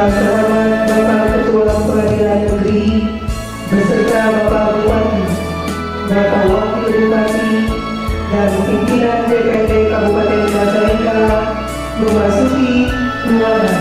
Yang terhormat Bapak Ketua Pengadilan Negeri beserta Bapak Bupati, Bapak Wakil Bupati, dan pimpinan DPRD Kabupaten Majalengka memasuki ruangan.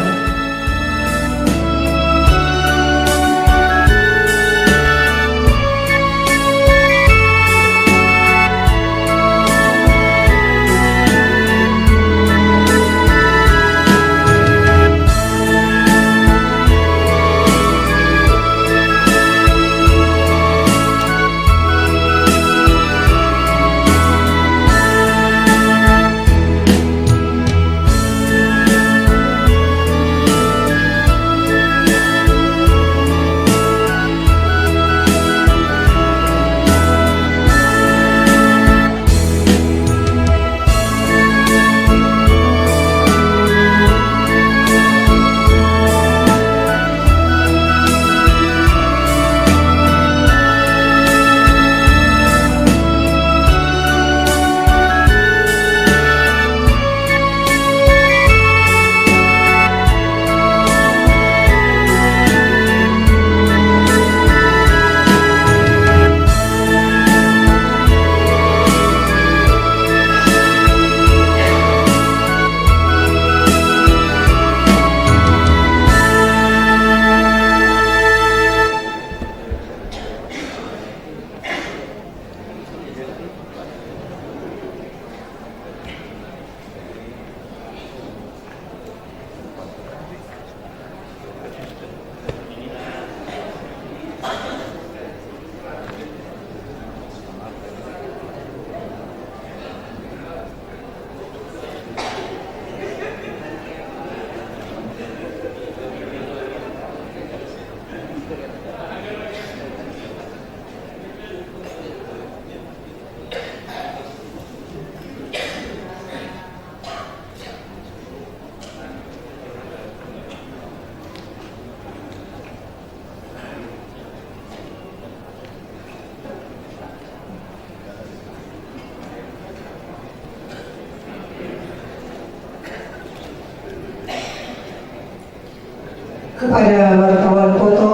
Kepada wartawan foto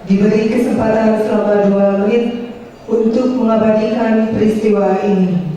diberi kesempatan selama 2 menit untuk mengabadikan peristiwa ini.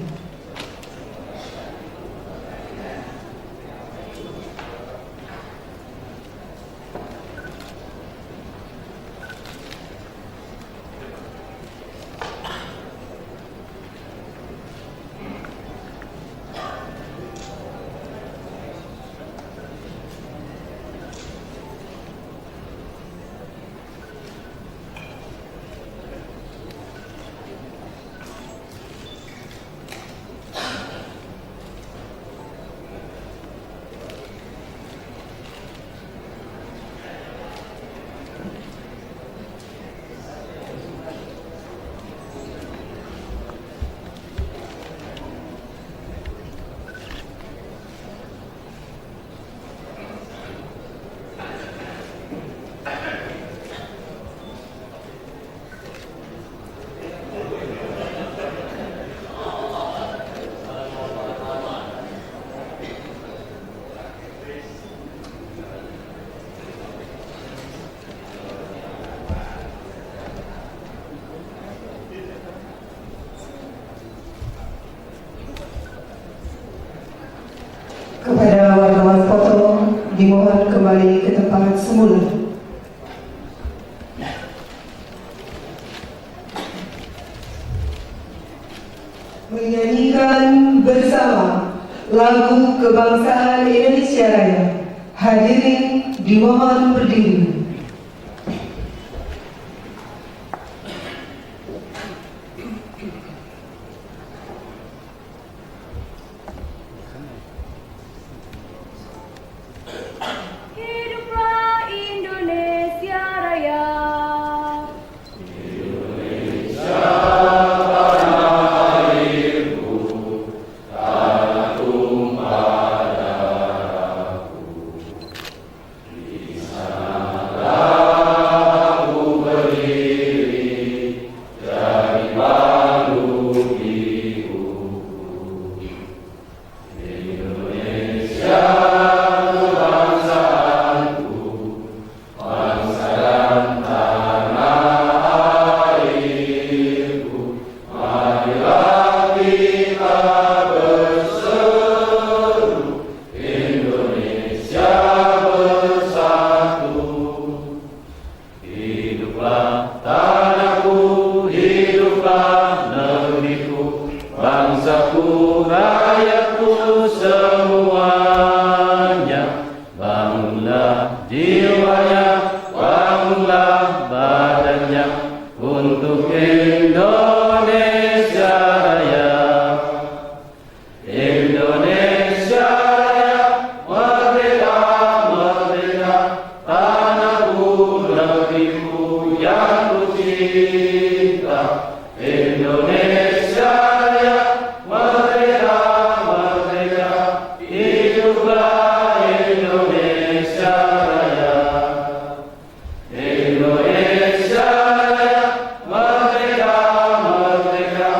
Kepada wartawan foto dimohon kembali ke tempat semula. Menyanyikan bersama lagu kebangsaan Indonesia Raya. Hadirin dimohon berdiri. Hiduplah Indonesia Raya. Indonesia tanah airku, tanah tumpah darahku. Di sana hiduplah tanahku, hiduplah negeriku, bangsaku, rakyatku semuanya. Bangunlah jiwanya, bangunlah badannya untuk Indonesia Raya. Indonesia Raya, merdeka, merdeka, tanahku, negeriku yang ku cinta. Indonesia Raya, merdeka, merdeka, hiduplah Indonesia Raya. Indonesia Raya, merdeka, merdeka,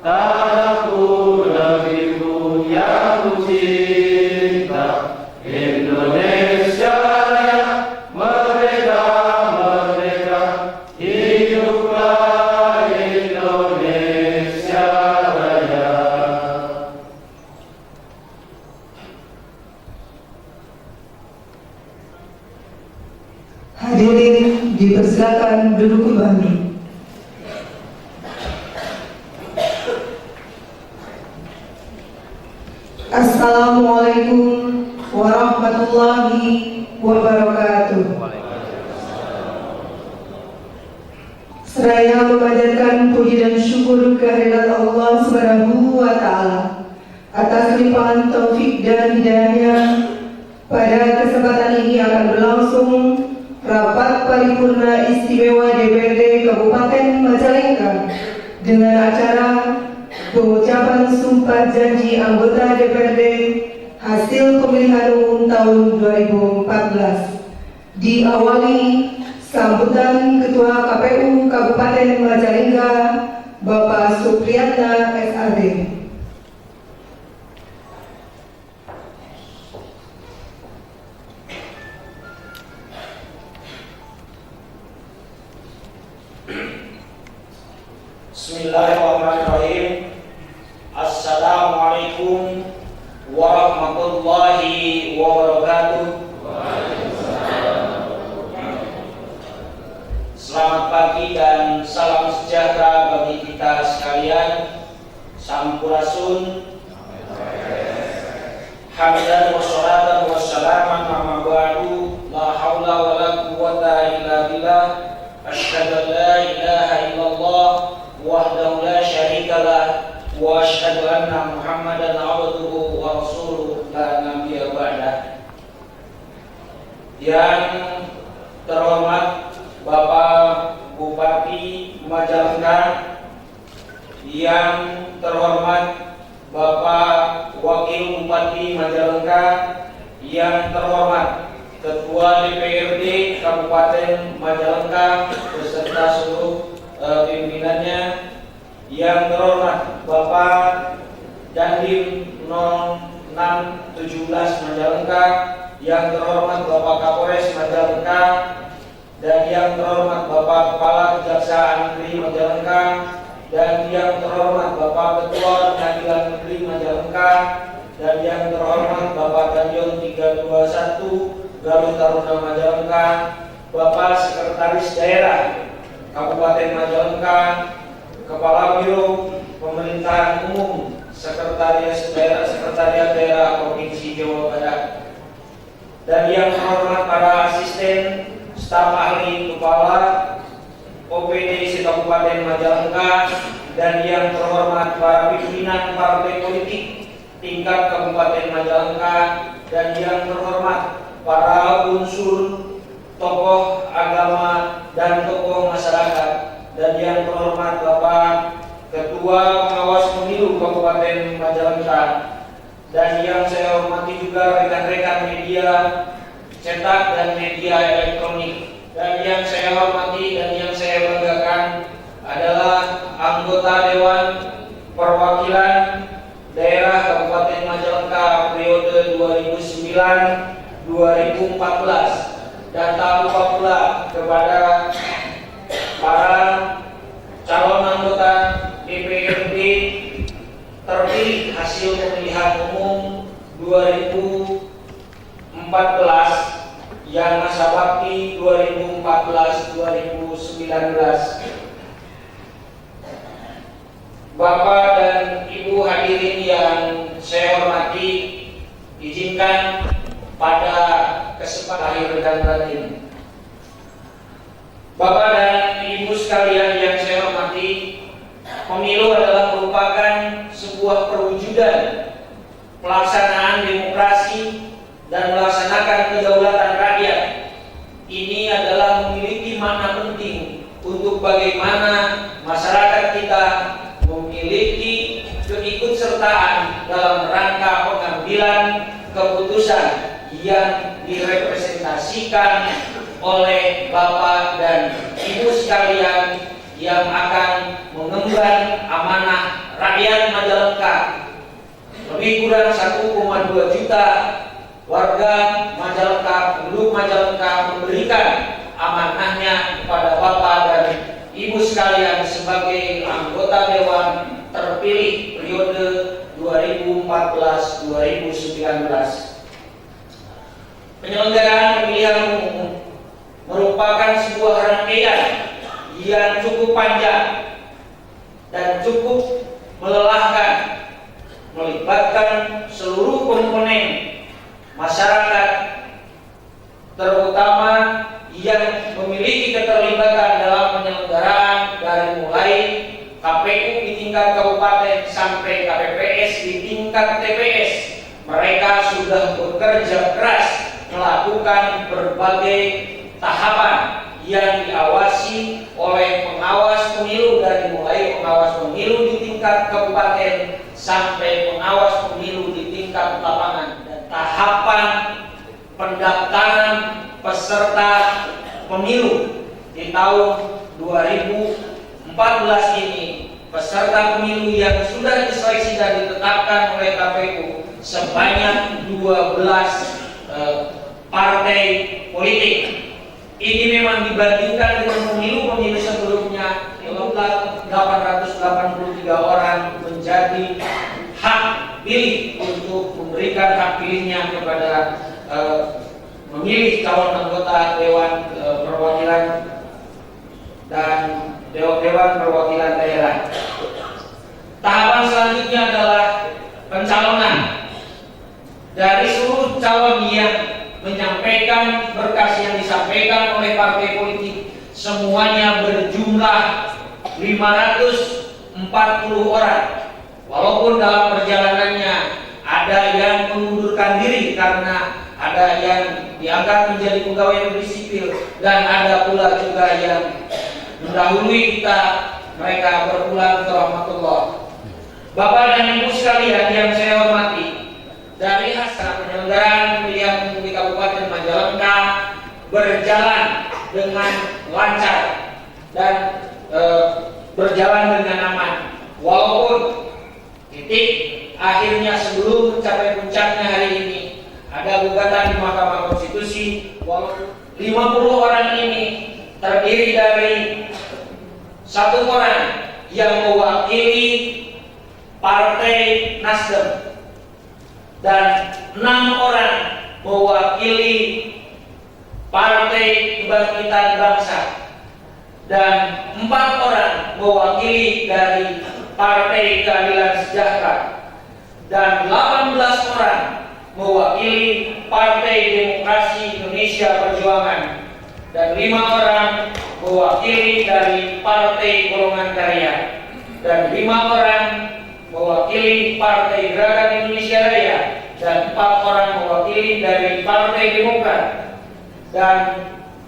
tanahku, negeriku yang ku cinta. Indonesia Raya, merdeka, merdeka, hiduplah Indonesia Raya. Hadirin dipersilakan duduk kembali. Assalamualaikum warahmatullahi wabarakatuh. Seraya memanjatkan puji dan syukur kehadirat Allah Subhanahu wa Ta'ala atas limpahan taufik dan hidayahnya, pada kesempatan ini akan berlangsung rapat paripurna istimewa DPRD Kabupaten Majalengka dengan acara pengucapan sumpah janji anggota DPRD hasil pemilihan umum tahun 2014. Diawali sambutan Ketua KPU Kabupaten Majalengka, Bapak Supriyatna SAD. Bismillahirrahmanirrahim. Assalamualaikum warahmatullahi wabarakatuh. Selamat pagi dan salam sejahtera bagi kita sekalian. Sampurasun. Hamdan wa sholatan wa salaman amma ba'du. La haula wa la quwwata illa billah. Asyhadu an la ilaha illallah wahdahu la syarikalah wa asyhadu anna Muhammadan abduhu wa rasuluh la nabiyya ba'dah. Yang terhormat Bapak Bupati Majalengka, yang terhormat Bapak Wakil Bupati Majalengka, yang terhormat Ketua DPRD Kabupaten Majalengka beserta seluruh pimpinannya, yang terhormat Bapak Dandim 0617 Majalengka, yang terhormat Bapak Kapolres Majalengka, dan yang terhormat Bapak Kepala Kejaksaan Negeri Majalengka, dan yang terhormat Bapak Ketua Pengadilan Negeri Majalengka, dan yang terhormat Bapak Ganjong 321 Garut Taruna Majalengka, Bapak Sekretaris Daerah Kabupaten Majalengka, Kepala Biro Pemerintahan Umum Sekretariat Daerah Provinsi Jawa Barat, dan yang terhormat para asisten, staf ahli kepala OPD Kabupaten Majalengka, dan yang terhormat para pimpinan partai politik tingkat Kabupaten Majalengka, dan yang terhormat para unsur tokoh agama dan tokoh masyarakat, dan yang terhormat Bapak Ketua Pengawas Pemilu Kabupaten Majalengka, dan yang saya hormati juga rekan-rekan media cetak dan media elektronik, dan yang saya hormati dan yang saya banggakan adalah anggota Dewan Perwakilan Daerah Kabupaten Majalengka periode 2009-2014, dan tak lupa pula kepada para calon anggota DPRD terpilih hasil pemilihan umum 2014 yang masa bakti 2014-2019. Bapak dan Ibu hadirin yang saya hormati, izinkan pada kesempatan lahir dan batin. Bapak dan Ibu sekalian yang saya hormati, pemilu adalah merupakan sebuah perwujudan pelaksanaan demokrasi dan melaksanakan kedaulatan rakyat. Ini adalah memiliki makna penting untuk bagaimana masyarakat kita memiliki keikutsertaan dalam rangka pengambilan keputusan yang direpresentasikan oleh Bapak dan Ibu sekalian yang akan mengemban amanah rakyat Majalengka. Lebih kurang 1,2 juta warga Majalengka, penduduk Majalengka memberikan amanahnya kepada Bapak dan Ibu sekalian sebagai anggota Dewan terpilih periode 2014-2019. Penyelenggaraan pemilihan umum merupakan sebuah rangkaian yang cukup panjang dan cukup melelahkan, melibatkan seluruh komponen masyarakat, terutama yang memiliki keterlibatan dalam penyelenggaraan dari mulai KPU di tingkat kabupaten sampai KPPS di tingkat TPS. Mereka sudah bekerja keras melakukan berbagai tahapan yang diawasi oleh pengawas pemilu, dari mulai pengawas pemilu di tingkat kabupaten sampai pengawas pemilu di tingkat lapangan. Dan tahapan pendaftaran peserta pemilu di tahun 2014 ini, peserta pemilu yang sudah diseleksi dan ditetapkan oleh KPU sebanyak 12 partai politik. Ini memang dibandingkan dengan pemilu-pemilu sebelumnya, 883 orang menjadi hak pilih untuk memberikan hak pilihnya kepada memilih calon anggota Dewan Perwakilan dan Dewan Perwakilan Daerah. Tahapan selanjutnya adalah pencalonan. Dari seluruh calon yang menyampaikan berkas yang disampaikan oleh partai politik, semuanya berjumlah 540 orang. Walaupun dalam perjalanannya ada yang mengundurkan diri karena ada yang diangkat menjadi pegawai negeri sipil, dan ada pula juga yang mendahului kita, mereka berpulang ke rahmatullah. Bapak dan Ibu sekalian yang saya hormati, dari hasil penyelenggaraan pemilihan umum di Kabupaten Majalengka berjalan dengan lancar dan berjalan dengan aman. Walaupun titik akhirnya sebelum mencapai puncaknya hari ini ada gugatan di Mahkamah Konstitusi, walaupun 50 orang ini terdiri dari 1 orang yang mewakili Partai Nasdem dan 6 orang mewakili Partai Kebangkitan Bangsa dan 4 orang mewakili dari Partai Keadilan Sejahtera dan 18 orang mewakili Partai Demokrasi Indonesia Perjuangan dan 5 orang mewakili dari Partai Golongan Karya dan 5 orang mewakili Partai Gerakan Indonesia Raya dan 4 orang mewakili dari Partai Demokrat dan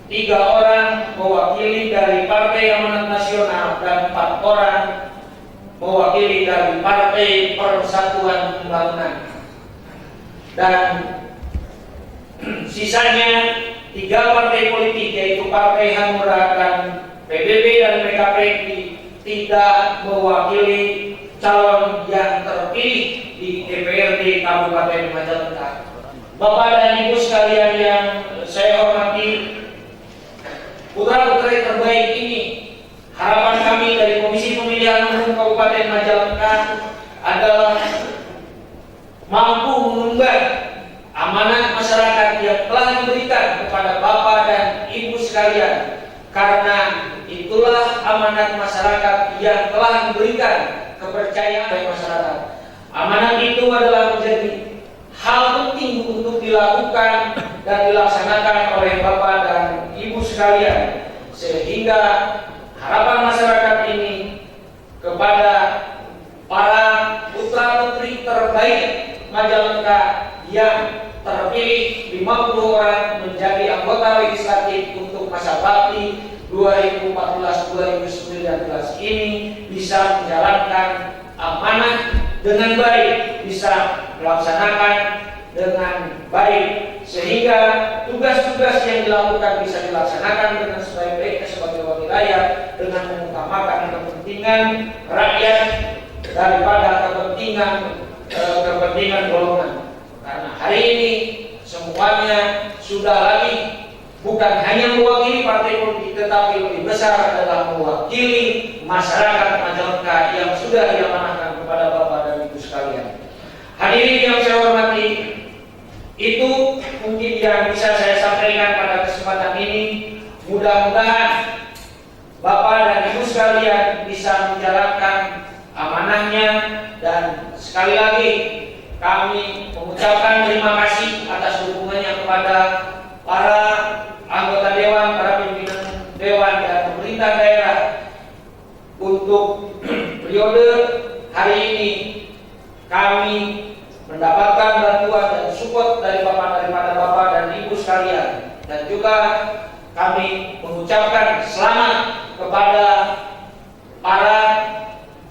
3 orang mewakili dari Partai Amanat Nasional dan 4 orang mewakili dari Partai Persatuan Pembangunan. Dan sisanya 3 partai politik, yaitu Partai Hanura dan PBB dan PKPI, tidak mewakili calon yang terpilih di DPRD Kabupaten Majalengka. Bapak dan Ibu sekalian yang saya hormati, putra-putri terbaik ini, harapan kami dari Komisi Pemilihan Umum Kabupaten Majalengka adalah mampu mengemban amanat masyarakat yang telah diberikan kepada Bapak dan Ibu sekalian. karena itulah amanat masyarakat yang telah diberikan kepercayaan dari masyarakat. Amanat itu adalah menjadi hal penting untuk dilakukan dan dilaksanakan oleh Bapak dan Ibu sekalian, sehingga harapan masyarakat ini kepada para putra-putri terbaik Majalengka yang terpilih 50 orang menjadi anggota legislatif untuk masa bakti 2014-2019 ini bisa menjalankan amanah dengan baik, bisa melaksanakan dengan baik, sehingga tugas-tugas yang dilakukan bisa dilaksanakan dengan sebaik-baiknya sebagai wakil rakyat, dengan mengutamakan kepentingan rakyat daripada kepentingan golongan. Karena hari ini semuanya sudah lagi bukan hanya mewakili partai politik, tetapi lebih besar adalah mewakili masyarakat Majalengka yang sudah diamanahkan kepada Bapak dan Ibu sekalian. Hadirin yang saya hormati, itu mungkin yang bisa saya sampaikan pada kesempatan ini. Mudah-mudahan Bapak dan Ibu sekalian bisa menjalankan amanahnya, dan sekali lagi kami mengucapkan terima kasih atas dukungannya kepada para anggota dewan, para pimpinan dewan dan pemerintah daerah untuk periode hari ini. Kami mendapatkan bantuan dan support daripada Bapak dan Ibu sekalian, dan juga kami mengucapkan selamat kepada para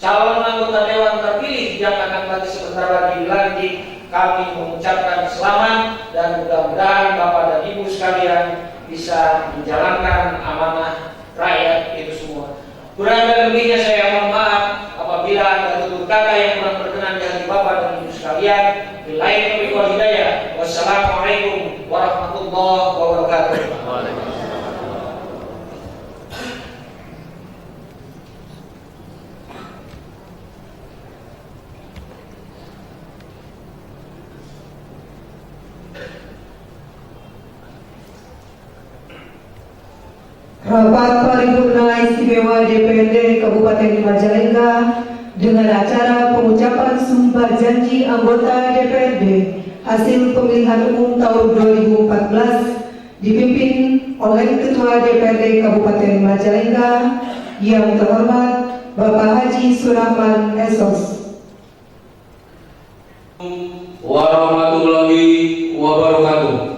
calon anggota dewan terpilih yang akan lagi sebentar lagi dilantik. Kami mengucapkan selamat dan mudah-mudahan Bapak dan Ibu sekalian bisa menjalankan amanah rakyat itu semua. Kurang dan lebihnya saya mohon maaf apabila ada tutur kata yang kurang berkenan di hati Bapak dan Ibu sekalian. Billahi taufiq wal hidayah. Wassalamualaikum warahmatullahi wabarakatuh. Rapat Paripurna Istimewa DPRD Kabupaten Majalengka dengan acara pengucapan sumpah janji anggota DPRD hasil pemilihan umum tahun 2014 dipimpin oleh Ketua DPRD Kabupaten Majalengka yang terhormat Bapak Haji Surahman Esos. Warahmatullahi wabarakatuh.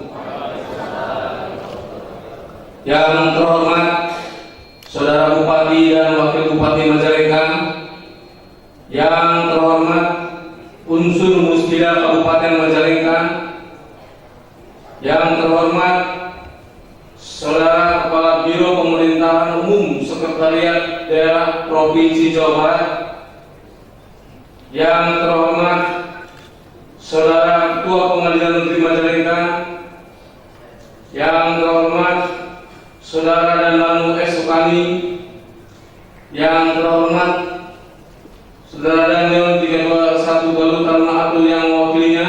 Yang terhormat Saudara Bupati dan Wakil Bupati Majalengka, yang terhormat unsur Musbida Kabupaten Majalengka, yang terhormat Saudara Kepala Biro Pemerintahan Umum Sekretariat Daerah Provinsi Jawa Barat, yang terhormat Saudara Ketua Pengadilan Negeri Majalengka, yang terhormat Saudara dan Lanu S. Sukani, yang terhormat Saudara Daniel 321 Galuh Taruna Atul yang mewakilinya,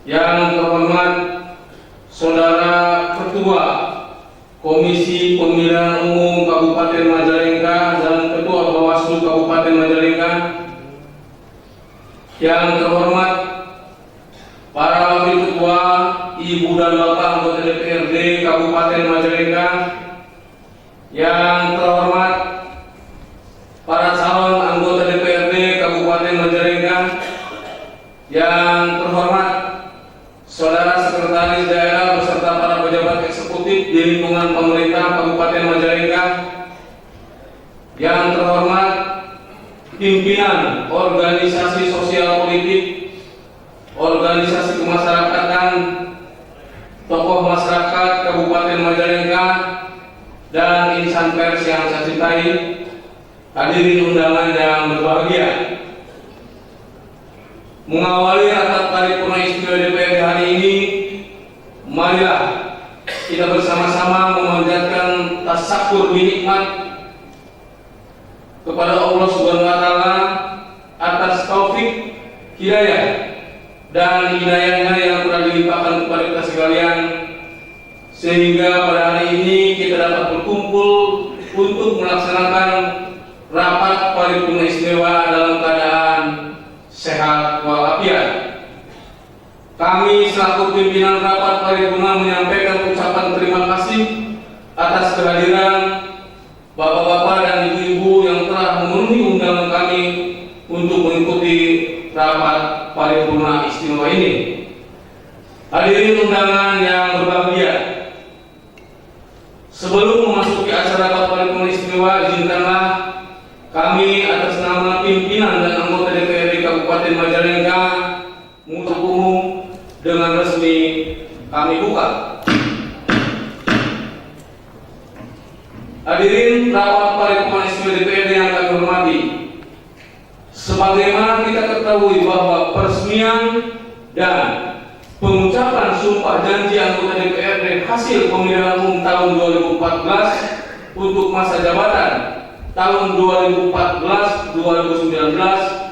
yang terhormat Saudara Ketua Komisi Pemilihan Umum Kabupaten Majalengka dan Ketua Bawaslu Kabupaten Majalengka, yang terhormat para wakil ketua, ibu dan bapak anggota DPRD Kabupaten Majalengka, yang terhormat para calon anggota DPRD Kabupaten Majalengka, yang terhormat Saudara Sekretaris Daerah beserta para pejabat eksekutif di lingkungan pemerintah Kabupaten Majalengka, yang terhormat pimpinan organisasi sosial politik, organisasi kemasyarakatan, tokoh masyarakat Kabupaten Majalengka, dan insan pers yang saya cintai, hadirin undangan yang berbahagia. Mengawali rapat paripurna istimewa DPRD hari ini, marilah kita bersama-sama memanjatkan tasyakur binikmat kepada Allah Subhanahu wa taala atas taufik, hidayah dan hidayahnya yang telah dilimpahkan kepada kita sekalian, sehingga pada hari ini berkumpul untuk melaksanakan rapat paripurna istimewa dalam keadaan sehat walafiat. Kami selaku pimpinan rapat paripurna menyampaikan ucapan terima kasih atas kehadiran Bapak-bapak dan Ibu-ibu yang telah memenuhi undangan kami untuk mengikuti rapat paripurna istimewa ini. Hadirin undangan yang berbahagia, sebelum memasuki acara rapat paripurna istimewa, izinkanlah kami atas nama pimpinan dan anggota DPRD Kabupaten Majalengka untuk umum dengan resmi kami buka. Hadirin rapat paripurna istimewa DPRD yang kami hormati, sebagaimana kita ketahui bahwa peresmian dan pengucapan sumpah janji anggota DPRD hasil pemilihan umum tahun 2014 untuk masa jabatan tahun 2014-2019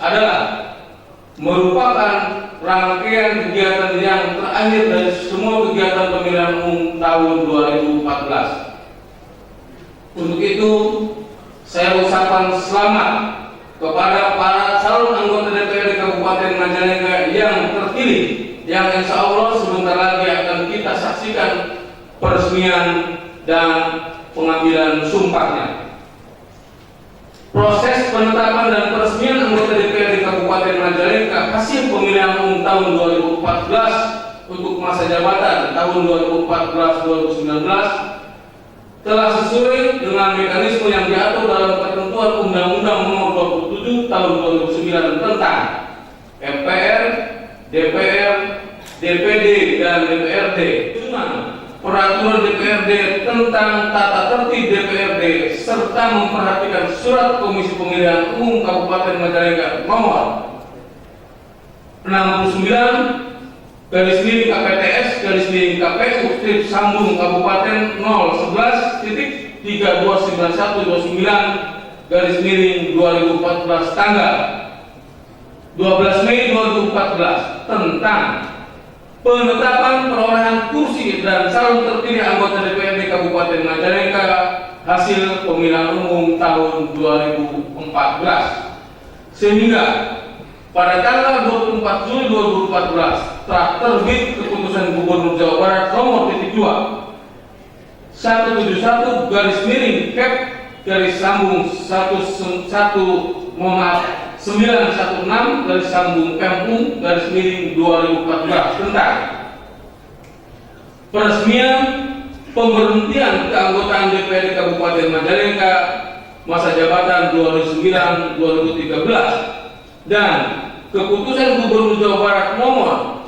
adalah merupakan rangkaian kegiatan yang terakhir dari semua kegiatan pemilihan umum tahun 2014. Untuk itu, saya ucapkan selamat kepada para calon anggota DPRD Kabupaten Majalengka yang terpilih, yang insya Allah sebentar lagi akan kita saksikan peresmian dan pengambilan sumpahnya. Proses penetapan dan peresmian anggota DPRD Kabupaten Majalengka hasil pemilihan umum tahun 2014 untuk masa jabatan tahun 2014-2019 telah sesuai dengan mekanisme yang diatur dalam ketentuan Undang-Undang Nomor 27 Tahun 2009 tentang MPR, DPR, DPD, dan DPRD, peraturan DPRD tentang tata tertib DPRD serta memperhatikan surat Komisi Pemilihan Umum Kabupaten Majalengka nomor 69 garis miring KPTS garis miring KPU strip sambung Kabupaten 011.329129 garis miring 2014 tanggal 12 Mei 2014 tentang penetapan perolehan kursi dan calon terpilih anggota DPRD Kabupaten Majalengka hasil pemilihan umum tahun 2014, sehingga pada tanggal 24 Juli 2014 telah terbit keputusan Gubernur Jawa Barat nomor 171 garis miring Kep garis sambung 916 garis sambung PMU garis miring 2014 tentang peresmian pemberhentian keanggotaan DPRD Kabupaten Majalengka masa jabatan 2009-2013 dan keputusan Gubernur Jawa Barat nomor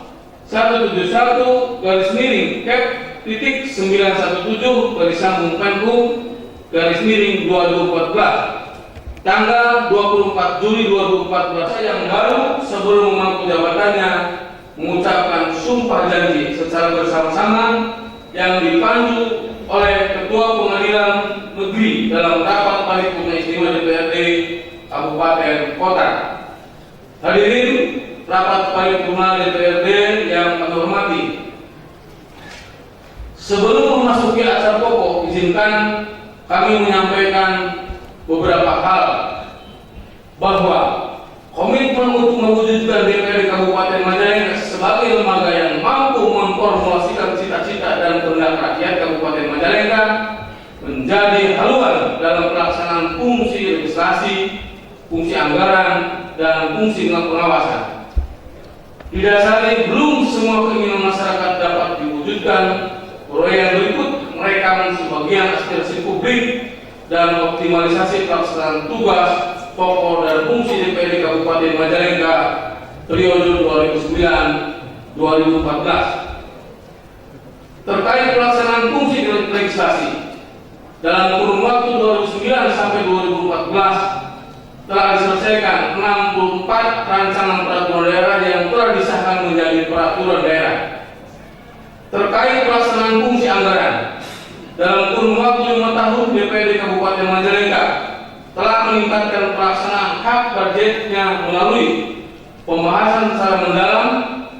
171 garis miring Kep titik 917 garis sambung PMU garis miring 2014 tanggal 24 Juli 2014 yang baru sebelum memangku jabatannya mengucapkan sumpah janji secara bersama-sama yang dipandu oleh Ketua Pengadilan Negeri dalam rapat paripurna istimewa DPRD Kabupaten Kota. Hadirin rapat paripurna DPRD yang kami hormati, sebelum memasuki acara pokok, izinkan kami menyampaikan beberapa hal bahwa komitmen untuk mewujudkan DPRD Kabupaten Majalengka sebagai lembaga yang mampu memformulasikan cita-cita dan kehendak rakyat Kabupaten Majalengka menjadi haluan dalam pelaksanaan fungsi legislasi, fungsi anggaran, dan fungsi pengawasan. Didasari belum semua keinginan masyarakat dapat diwujudkan, uraian berikut merekam sebagian aspirasi publik dan optimalisasi pelaksanaan tugas pokok dan fungsi DPRD Kabupaten Majalengka periode 2009-2014 terkait pelaksanaan fungsi legislasi dalam kurun waktu 2009 sampai 2014 telah diselesaikan 64 rancangan peraturan daerah yang telah disahkan menjadi peraturan daerah. Terkait pelaksanaan fungsi anggaran dalam kurun waktu 5 tahun, DPRD Kabupaten Majalengka telah meningkatkan pelaksanaan hak budgetnya melalui pembahasan secara mendalam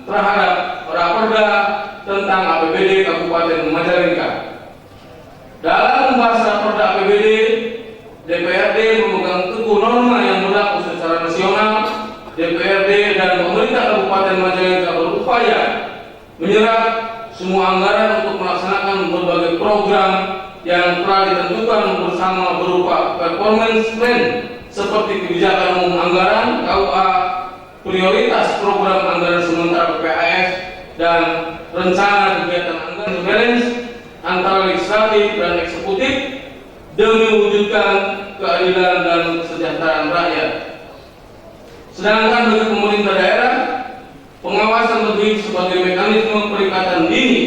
terhadap Raperda tentang APBD Kabupaten Majalengka, Dalam membahas Perda APBD, DPRD memegang teguh norma yang berlaku secara nasional. DPRD dan pemerintah Kabupaten Majalengka berupaya menyerap semua anggaran untuk melaksanakan berbagai program yang telah ditentukan bersama berupa performance plan seperti kebijakan umum anggaran, KUA, prioritas program anggaran sementara PAS, dan rencana kegiatan anggaran balance antara legislatif dan eksekutif demi mewujudkan keadilan dan kesejahteraan rakyat. Sedangkan bagi pemerintah daerah, pengawasan lebih sebagai mekanisme peringatan dini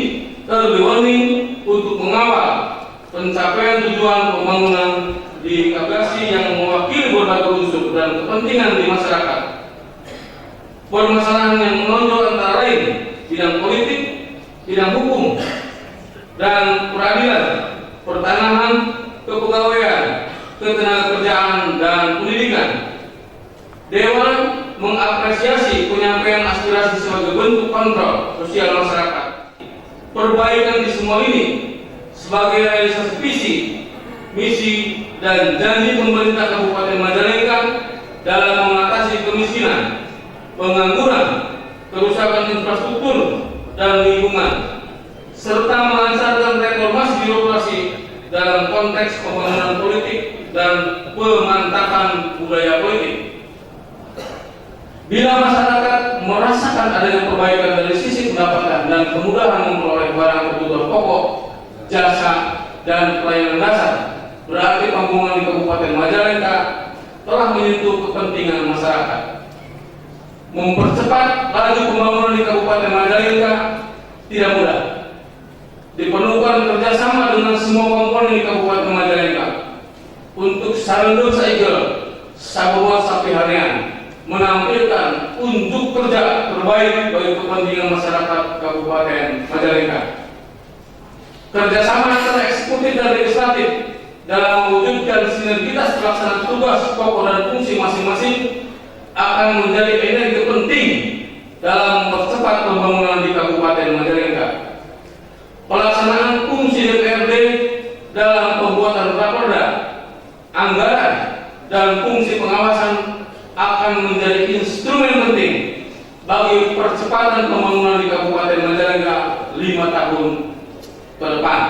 early warning untuk mengawal pencapaian tujuan pembangunan di Kagasi yang mewakili berbagai unsur dan kepentingan di masyarakat. Permasalahan yang menonjol antara lain bidang politik, bidang hukum, dan peradilan, pertanahan, kepegawaian, ketenagakerjaan, dan pendidikan. Dewan mengapresiasi penyampaian aspirasi sebagai bentuk kontrol sosial masyarakat. Perbaikan di semua ini sebagai realisasi visi, misi, dan janji pemerintah Kabupaten Majalengka dalam mengatasi kemiskinan, pengangguran, kerusakan infrastruktur dan lingkungan, serta melancarkan reformasi birokrasi dalam konteks pembangunan politik dan pemantapan budaya politik. Bila masyarakat merasakan adanya perbaikan dari sisi pendapatan dan kemudahan memperoleh barang kebutuhan pokok, jasa, dan pelayanan dasar, berarti pembangunan di Kabupaten Majalengka telah menyentuh kepentingan masyarakat. Mempercepat laju pembangunan di Kabupaten Majalengka tidak mudah. Diperlukan kerjasama dengan semua komponen di Kabupaten Majalengka untuk sarendo saigel sabua sapi harian menampilkan unjuk kerja terbaik bagi kepentingan masyarakat Kabupaten Majalengka. Kerjasama antara eksekutif dan legislatif dalam mewujudkan sinergitas pelaksanaan tugas pokok dan fungsi masing-masing akan menjadi energi penting dalam mempercepat pembangunan di Kabupaten Majalengka. Pelaksanaan fungsi DPRD dalam pembuatan raperda, anggaran, dan fungsi pengawasan akan menjadi instrumen penting bagi percepatan pembangunan di Kabupaten Majalengka 5 tahun ke depan.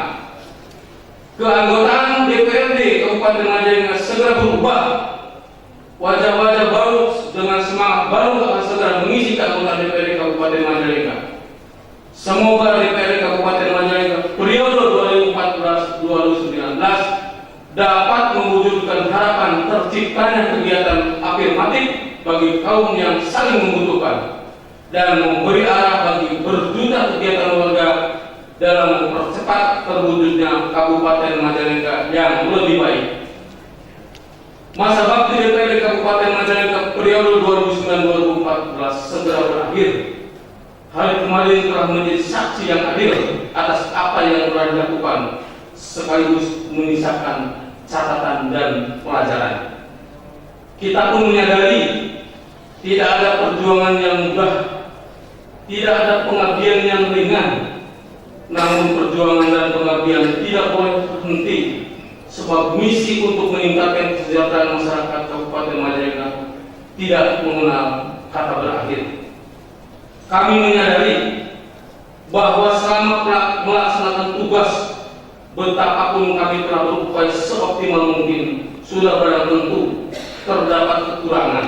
Keanggotaan DPRD Kabupaten Majalengka segera berubah. Wajah-wajah baru dengan semangat baru akan segera mengisi keanggotaan DPRD Kabupaten Majalengka. Semoga DPRD Kabupaten Majalengka periode 2014-2019 dapat mewujudkan harapan terciptanya kegiatan afirmatif bagi kaum yang saling membutuhkan dan memberi arah bagi berjuta kegiatan warga dalam mempercepat terwujudnya Kabupaten Majalengka yang lebih baik. Masa bakti DPRD Kabupaten Majalengka periode 2009-2014 segera berakhir. Hari kemarin telah menjadi saksi yang adil atas apa yang telah dilakukan, sekaligus menyisakan catatan dan pelajaran. Kita pun menyadari tidak ada perjuangan yang mudah, tidak ada pengabdian yang ringan. Namun perjuangan dan pengabdian tidak boleh berhenti, sebab misi untuk meningkatkan kesejahteraan masyarakat Kabupaten Majalengka tidak mengenal kata berakhir. Kami menyadari bahwa selama melaksanakan tugas, betapapun kami telah berupaya seoptimal mungkin, sudah barang tentu terdapat kekurangan.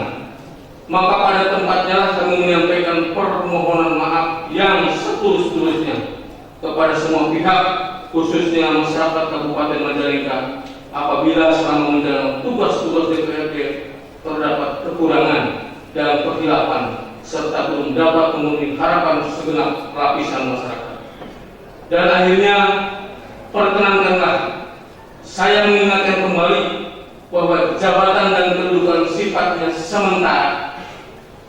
Maka pada tempatnya kami menyampaikan permohonan maaf yang setulus-tulusnya kepada semua pihak, khususnya masyarakat Kabupaten Majalengka, apabila selama menjalankan tugas-tugas DPRD terdapat kekurangan dan kekhilafan serta belum dapat memenuhi harapan segenap lapisan masyarakat. Dan akhirnya perkenankanlah saya mengingatkan kembali bahwa jabatan dan kedudukan sifatnya sementara.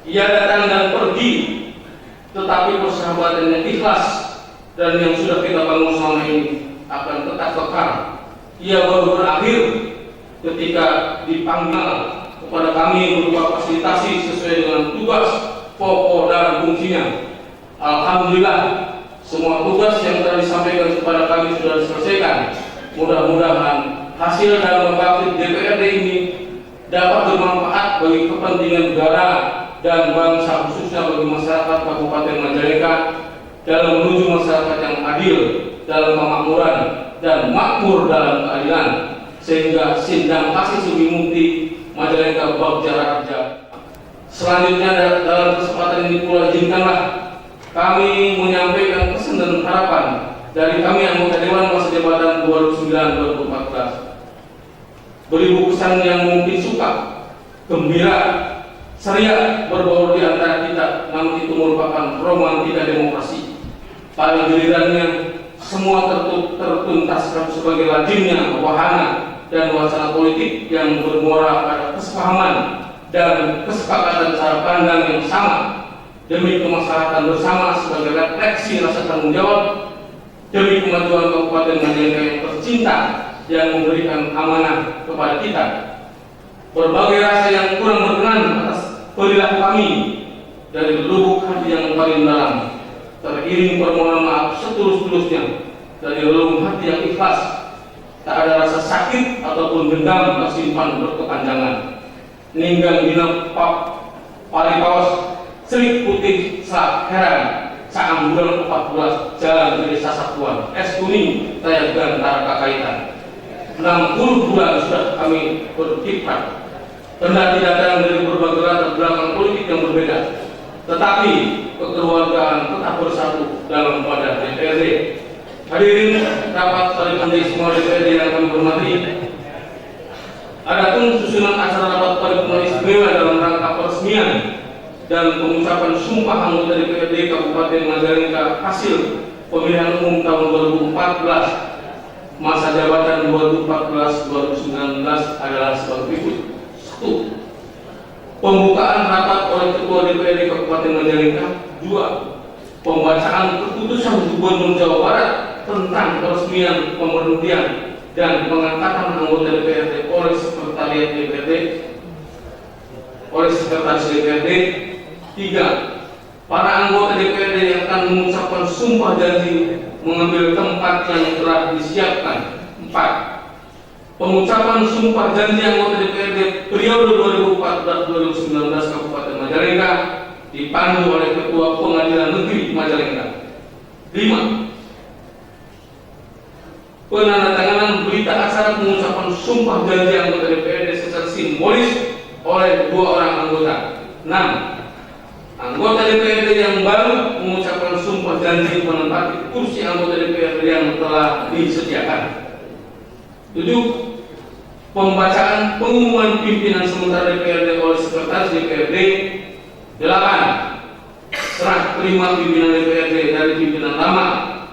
Ia datang dan pergi, tetapi persahabatannya ikhlas dan yang sudah kita bangun selama ini akan tetap kekal. Ia baru berakhir ketika dipanggil kepada kami berupa fasilitasi sesuai dengan tugas pokok dan fungsinya. Alhamdulillah, semua tugas yang telah disampaikan kepada kami sudah diselesaikan Mudah-mudahan hasil dalam membangkit DPRD ini dapat bermanfaat bagi kepentingan negara dan bangsa, khususnya bagi masyarakat Kabupaten Majalengka dalam menuju masyarakat yang adil dalam kemakmuran dan makmur dalam keadilan, sehingga Sindang Kasih Subimukti Majalengka Bagja Raja. Selanjutnya dalam kesempatan ini pula izinkanlah kami menyampaikan pesan dan harapan dari kami anggota Dewan Masa Jabatan 2009-2014. Beribu pesan yang mungkin suka, gembira, ceria berbaur di antara kita, namun itu merupakan romantika demokrasi. Pada gilirannya semua tertuntaskan sebagai lazimnya wahana dan wacana politik yang bermuara pada kesepahaman dan kesepakatan cara pandang yang sama demi kemaslahatan bersama sebagai refleksi rasa tanggung jawab demi kemajuan Kabupaten Majalengka yang tercinta yang memberikan amanah kepada kita. Berbagai rasa yang kurang berkenan atas perilaku kami dari lubuk hati yang paling dalam, teriring permohonan maaf setulus-tulusnya dari relung hati yang ikhlas. Tak ada rasa sakit ataupun dendam tersimpan berkepanjangan. Ninggang dina palipaos serik putih sak heran saam bulan 14 jalan dari Sasatuan es kuning tayang gantara kakaitan. 60 bulan sudah kami berkiprah, kendati datang dari berbagai latar belakang politik yang berbeda, tetapi kekeluargaan tetap bersatu dalam wadah DPRD. Hadirin rapat paripurna semua DPRD yang kami hormati, adapun susunan acara rapat paripurna istimewa dalam rangka peresmian dan pengucapan sumpah anggota DPRD Kabupaten Majalengka hasil pemilihan umum tahun 2014 masa jabatan 2014-2019 adalah sebagai berikut. 1. Pembukaan rapat oleh Ketua DPRD Kabupaten Majalengka. 2. Pembacaan keputusan Gubernur Jawa Barat tentang peresmian pemberhentian dan pengangkatan anggota DPRD oleh Sekretariat DPRD oleh Sekretaris DPRD. 3. Para anggota DPRD yang akan mengucapkan sumpah janji mengambil tempat yang telah disiapkan. 4. Pengucapan sumpah janji anggota DPRD periode 2014-2019 Kabupaten Majalengka dipandu oleh Ketua Pengadilan Negeri Majalengka. 5. Penandatanganan berita acara pengucapan sumpah janji anggota DPRD secara simbolis oleh 2 orang anggota. 6. Anggota DPRD yang baru mengucapkan sumpah janji menempati kursi anggota DPRD yang telah disediakan. 7. Pembacaan pengumuman pimpinan sementara DPRD oleh Sekretaris DPRD. 8. Serah terima pimpinan DPRD dari pimpinan lama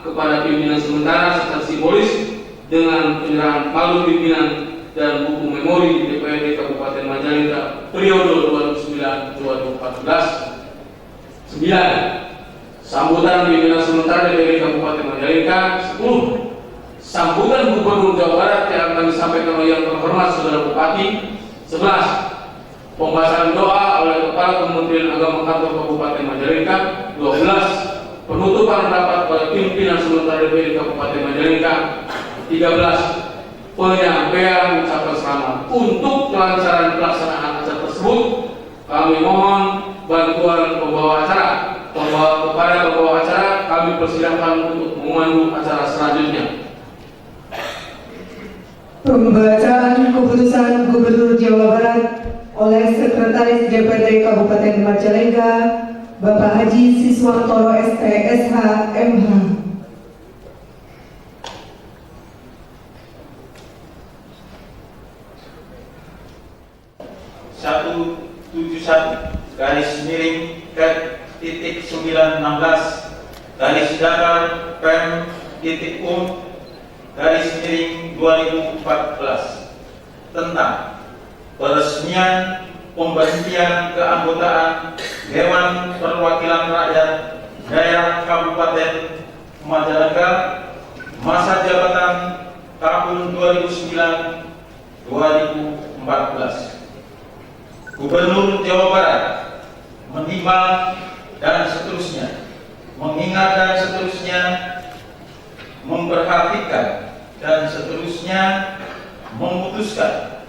kepada pimpinan sementara secara simbolis dengan penyerahan palu pimpinan dan buku memori DPRD Kabupaten Majalengka periode 2009-2014. 9. Sambutan pimpinan sementara DPRD Kabupaten Majalengka. 10. Sambutan Gubernur Jawa Barat yang akan disampaikan oleh yang terhormat Saudara Bupati. 11. Pembahasan doa oleh Kepala Kementerian Agama Kantor Kabupaten Majalengka. 12. Penutupan rapat oleh pimpinan sementara DPRD Kabupaten Majalengka. 13. Penyampaian ucapan selamat. Untuk kelancaran pelaksanaan acara tersebut, kami mohon bantuan pembawa acara. Kepada pembawa acara kami persilahkan untuk memandu acara selanjutnya. Pembacaan keputusan Gubernur Jawa Barat oleh Sekretaris DPRD Kabupaten Majalengka, Bapak Haji Siswantoro ST SH MH. 171 garis miring titik 916 garis datar pem titik garis miring 2014 tentang peresmian pemberhentian keanggotaan Dewan Perwakilan Rakyat Daerah Kabupaten Majalengka masa jabatan tahun 2009-2014. Gubernur Jawa Barat menimbang dan seterusnya, mengingat dan seterusnya, memperhatikan dan seterusnya memutuskan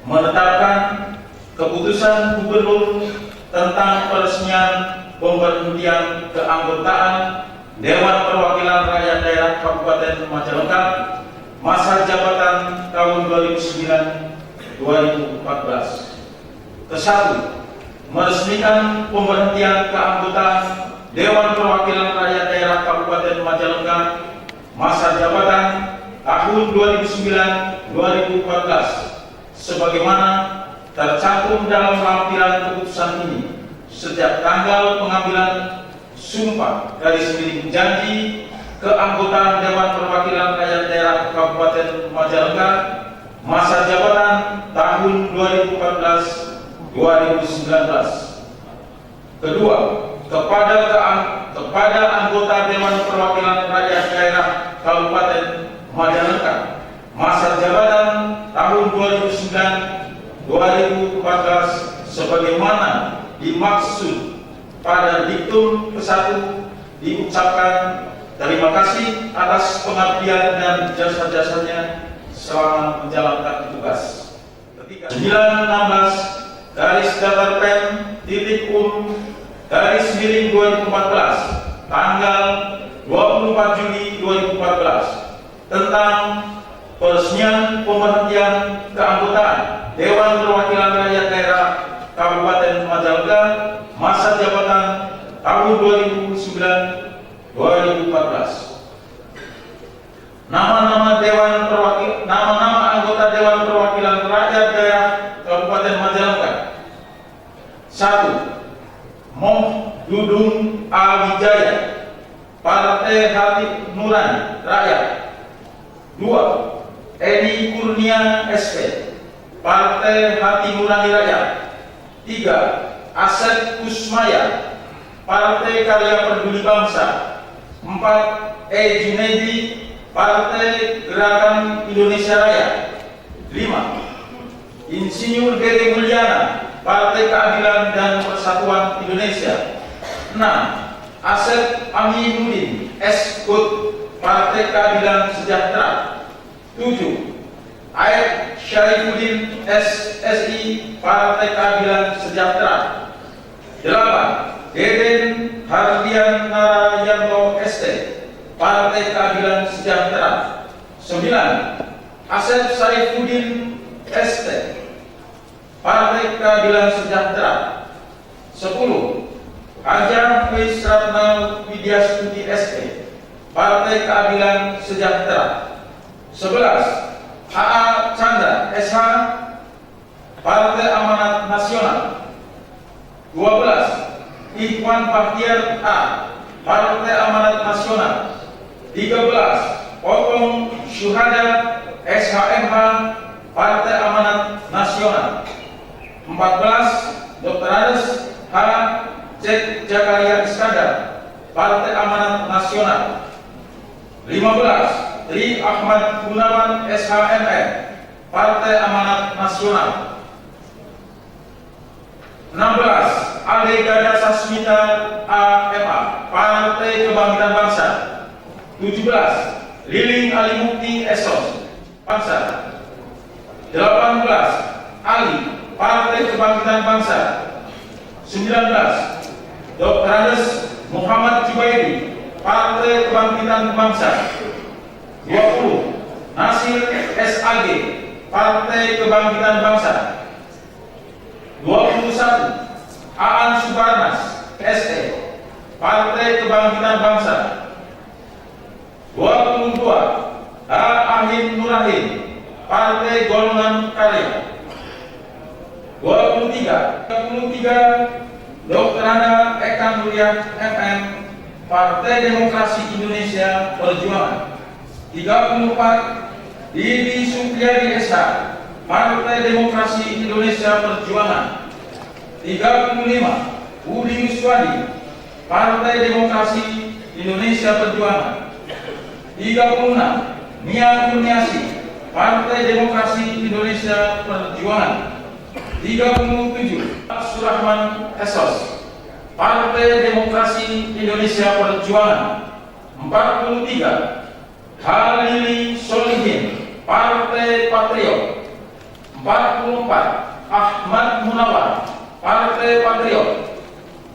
menetapkan keputusan gubernur tentang peresmian pemberhentian keanggotaan Dewan Perwakilan Rakyat Daerah Kabupaten Majalengka masa jabatan tahun 2009-2014. Kesatu, meresmikan pemberhentian keanggotaan Dewan Perwakilan Rakyat Daerah Kabupaten Majalengka masa jabatan tahun 2009-2014 sebagaimana tercantum dalam lampiran keputusan ini sejak tanggal pengambilan sumpah janji keanggotaan Dewan Perwakilan Rakyat Daerah Kabupaten Majalengka masa jabatan tahun 2014-2019. Kedua, kepada anggota Dewan Perwakilan Rakyat Daerah Kabupaten Majalengka masa jabatan tahun 2009-2014 sebagaimana dimaksud pada diktum ke-1 diucapkan terima kasih atas pengabdian dan jasa-jasanya selama menjalankan tugas. Ketiga, 916 /pen.um/2014 tanggal 24 Juli 2014 tentang peresmian pemberhentian keanggotaan Dewan Perwakilan Rakyat Daerah Kabupaten Majalengka masa jabatan tahun 2009-2014. Nama-nama anggota Dewan Perwakilan Rakyat Daerah Kabupaten Majalengka. 1. Moh Dudung A. Wijaya, Partai Hati Nurani Rakyat. 2. Edi Kurnia SP, Partai Hati Nurani Rakyat. 3. Asep Kusmaya, Partai Karya Peduli Bangsa. 4. Junaidi, Partai Gerakan Indonesia Raya. 5. Insinyur Dede Mulyana, Partai Keadilan dan Persatuan Indonesia. 6. Asep Aminuddin S. Kut, Partai Keadilan Sejahtera. 7. Aib Syarifuddin SSI, Partai Keadilan Sejahtera. 8. Deden Hardian Narayanto ST, Partai Keadilan Sejahtera. 9. Asep Saifuddin ST, Partai Keadilan Sejahtera. 10. Hajar Wisratna Widyastuti ST, Partai Keadilan Sejahtera. 11. H.A. Chandra SH, Partai Amanat Nasional. 12. Ikhwan Bahtiar A, Partai Amanat Nasional. 13. Potong Syuhada SHMH, Partai Amanat Nasional. 14. Dr. Ares H. Cek Jakaria Iskandar, Partai Amanat Nasional. 15. Tri Ahmad Gunawan SHMN, Partai Amanat Nasional. 16. Ade Gada Sasmita AMA, Partai Kebangkitan Bangsa. 17. Liling Alimukti Esos, Bangsa. 18. Ali, Partai Kebangkitan Bangsa. 19. Dr. Andes Muhammad Jubaidi, Partai Kebangkitan Bangsa. 20. Nasir SAG, Partai Kebangkitan Bangsa. 21. Aan Subarnas SE, Partai Kebangkitan Bangsa. 22. H. Ahim Nurahim, Partai Golongan Karya. 23. Dr. Anda Eka Nuriyah MM, Partai Demokrasi Indonesia Perjuangan. 34. Didi Supriyadi SH, Partai Demokrasi Indonesia Perjuangan. 35. Budi Yuswadi, Partai Demokrasi Indonesia Perjuangan. 36. Nia Kurniasi, Partai Demokrasi Indonesia Perjuangan. 37. Surahman Esos, Partai Demokrasi Indonesia Perjuangan. 43. Halili Solihin, Partai Patriot. 44, Ahmad Munawar, Partai Patriot.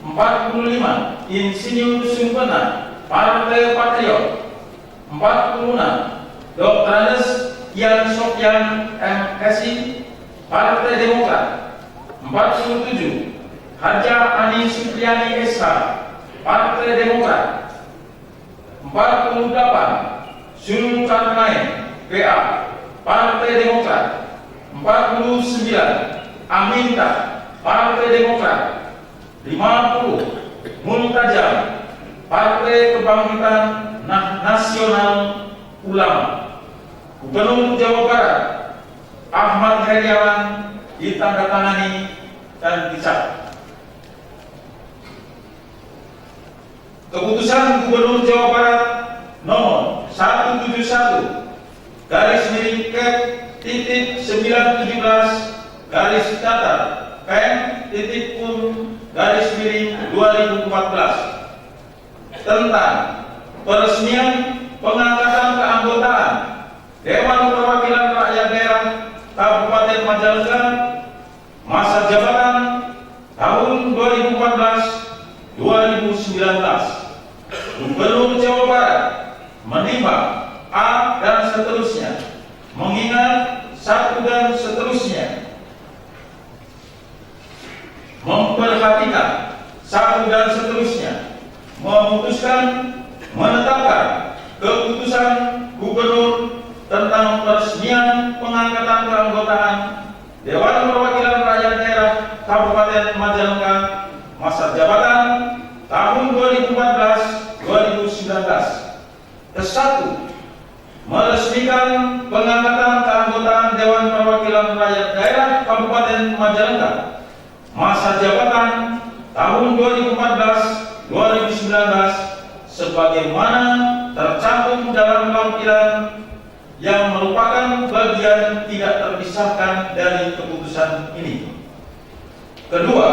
45, Insinyur Sumpena, Partai Patriot. 46, Dr. Andes Kian Sofyan MSI, Partai Demokrat. 47, Haja Ani Supriyani SH, Partai Demokrat. 48, Zulkarnain PA, Partai Demokrat. 49, Aminta, Partai Demokrat. 50, Muntajam, Partai Kebangkitan Nasional Ulama. Gubernur Jawa Barat Ahmad Heriawan ditandatangani dan dicap. Keputusan Gubernur Jawa Barat nomor 171 garis miring Kep titik 917 garis datar Pen titik pun garis miring 2014 tentang peresmian pengangkatan keanggotaan Dewan Perwakilan Rakyat Daerah Kabupaten Majalengka masa jabatan tahun 2014-2019. Gubernur Jawa Barat menimbang A dan seterusnya, mengingat 1 dan seterusnya, memperhatikan 1 dan seterusnya, memutuskan menetapkan keputusan Gubernur tentang peresmian pengangkatan keanggotaan Dewan Perwakilan Rakyat Daerah Kabupaten Majalengka masa jabatan tahun 2014-2019. Ke-1, meresmikan pengangkatan keanggotaan Dewan Perwakilan Rakyat Daerah Kabupaten Majalengka masa jabatan tahun 2014-2019 sebagaimana tercantum dalam lampiran yang merupakan bagian tidak terpisahkan dari keputusan ini. Kedua,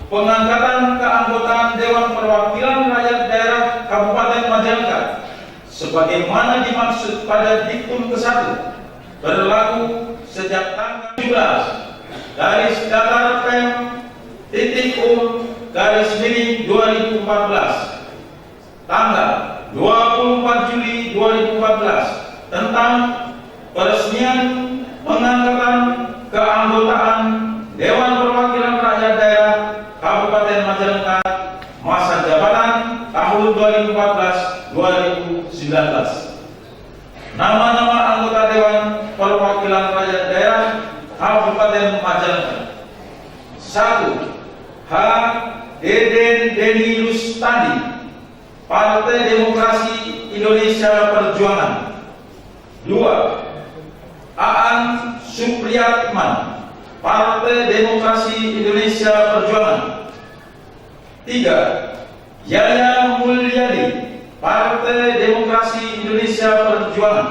pengangkatan keanggotaan Dewan Perwakilan Rakyat Daerah Kabupaten Majalengka sebagaimana dimaksud pada diktum ke-1 berlaku sejak tanggal 17 garis datar Pem titik garis miring 2014 tanggal 24 Juli 2014 tentang peresmian pengangkatan keanggotaan Dewan Perwakilan Rakyat Daerah Kabupaten Majalengka masa jabatan tahun 2014-2019. Nama-nama anggota Dewan Perwakilan Rakyat Daerah Kabupaten Majalengka. 1. H. Deden Deni Rustandi, Partai Demokrasi Indonesia Perjuangan. 2. Aan Supriyatman, Partai Demokrasi Indonesia Perjuangan. 3. Yaya Mulyadi, Partai Demokrasi Indonesia Perjuangan.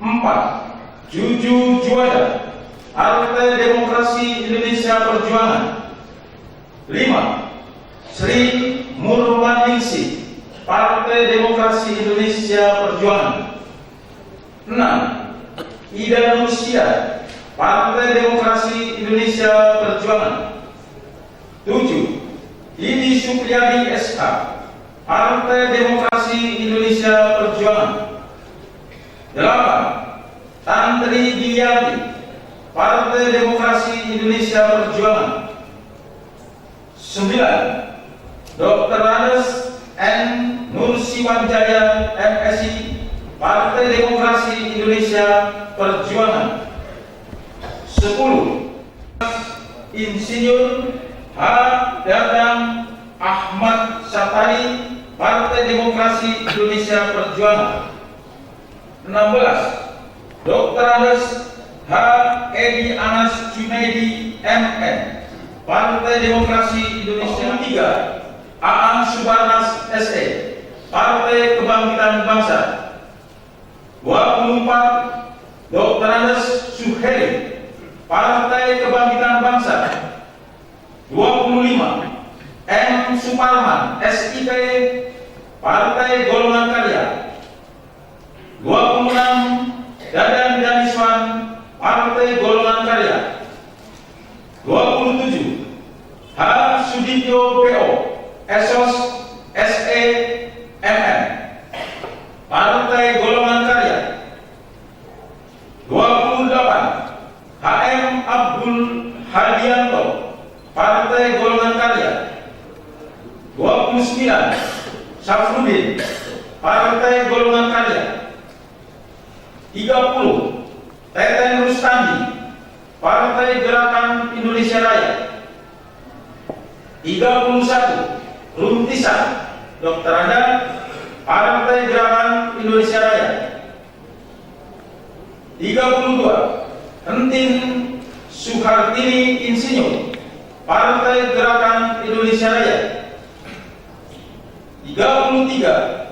4. Juju Juwada, Partai Demokrasi Indonesia Perjuangan. 5. Sri Murwaningsih, Partai Demokrasi Indonesia Perjuangan. 6. Ida Nursia, Partai Demokrasi Indonesia Perjuangan. 7. Didi Supriyadi SH, Partai Demokrasi Indonesia Perjuangan. 8. Tantri Diyati, Partai Demokrasi Indonesia Perjuangan. 9. Dr. Andes N. Nursiwanjaya MSI, Partai Demokrasi Indonesia Perjuangan. 10. Insinyur H. Dadang Ahmad Satari, Partai Demokrasi Indonesia Perjuangan. 16. Dr. Andes H. Edi Anas Junaidi MN, Partai Demokrasi Indonesia. 3. Aan Subarnas SE, Partai Kebangkitan Bangsa. 24. Dr. Andes Suheri, Partai Kebangkitan Bangsa. 25. M. Suparman SIP, Partai Golongan Karya. 26 Dadan Daniswan, Partai Golongan Karya. 27 H. Sudityo PO, Esos SE MM, Partai Golongan Karya. 28 HM Abdul Hadianto, Partai Golongan Karya. 29 Syafruddin, Partai Golongan Karya. 30 Teten Rustandi, Partai Gerakan Indonesia Raya. 31 Runtisan Dr. Anda, Partai Gerakan Indonesia Raya. 32 Entin Suhartini Insinyur, Partai Gerakan Indonesia Raya. 33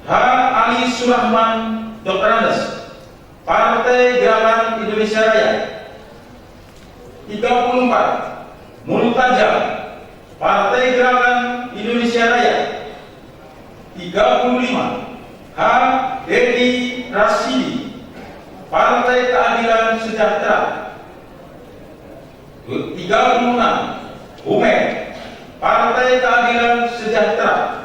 H. Ali Surahman Dr. Andes, Partai Gerakan Indonesia Raya. 34 Multajam, Partai Gerakan Indonesia Raya. 35 H. Dedi Rasidi, Partai Keadilan Sejahtera. 36 Ume, Partai Keadilan Sejahtera.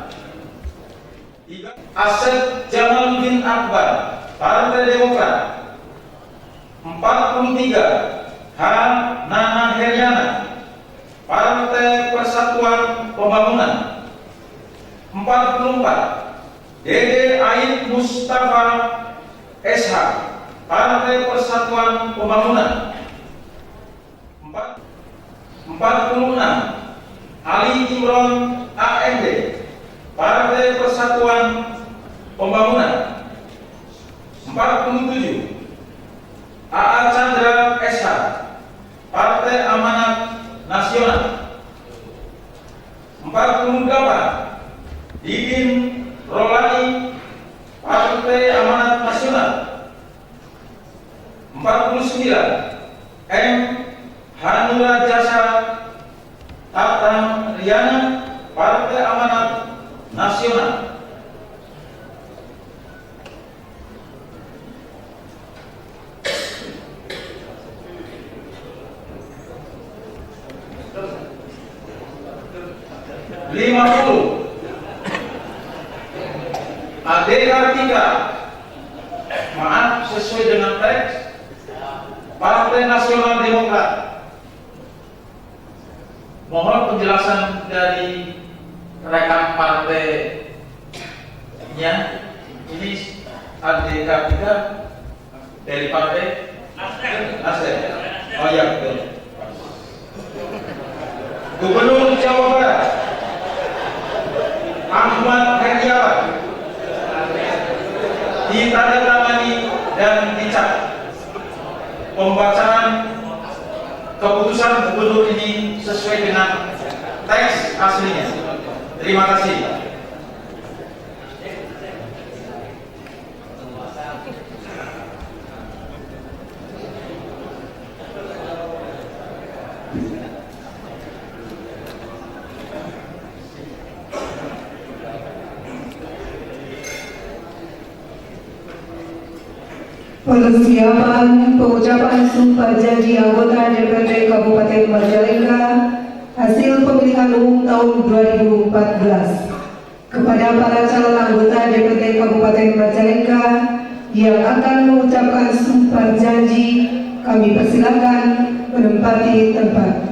Asep Jamaluddin Akbar, Partai Demokrat. 43 H. Nana Heriana, Partai Persatuan Pembangunan. 44 Dede Aid Mustafa SH, Partai Persatuan Pembangunan. 46 Ali Imron AMD, Partai Persatuan Pembangunan. 47 AA Chandra SH, Partai Amanat Nasional. 48 Didin Rolani, Partai Amanat Nasional. 49 M. Hanura Jasa Tatang Riana, Partai Amanat Nasional. Ade Kartika, maaf sesuai dengan teks, Partai Nasional Demokrat. Mohon penjelasan dari rekan partainya. Ini Ade Kartika dari Partai Nasdem. Oh iya betul. Gubernur Jawa Barat Ahmad Heriawan, ditandatangani dan dicap. Pembacaan keputusan gubernur ini sesuai dengan teks aslinya. Terima kasih. Persiapan pengucapan sumpah janji anggota DPRD Kabupaten Majalengka hasil pemilihan umum tahun 2014. Kepada para calon anggota DPRD Kabupaten Majalengka yang akan mengucapkan sumpah janji, kami persilakan menempati tempat.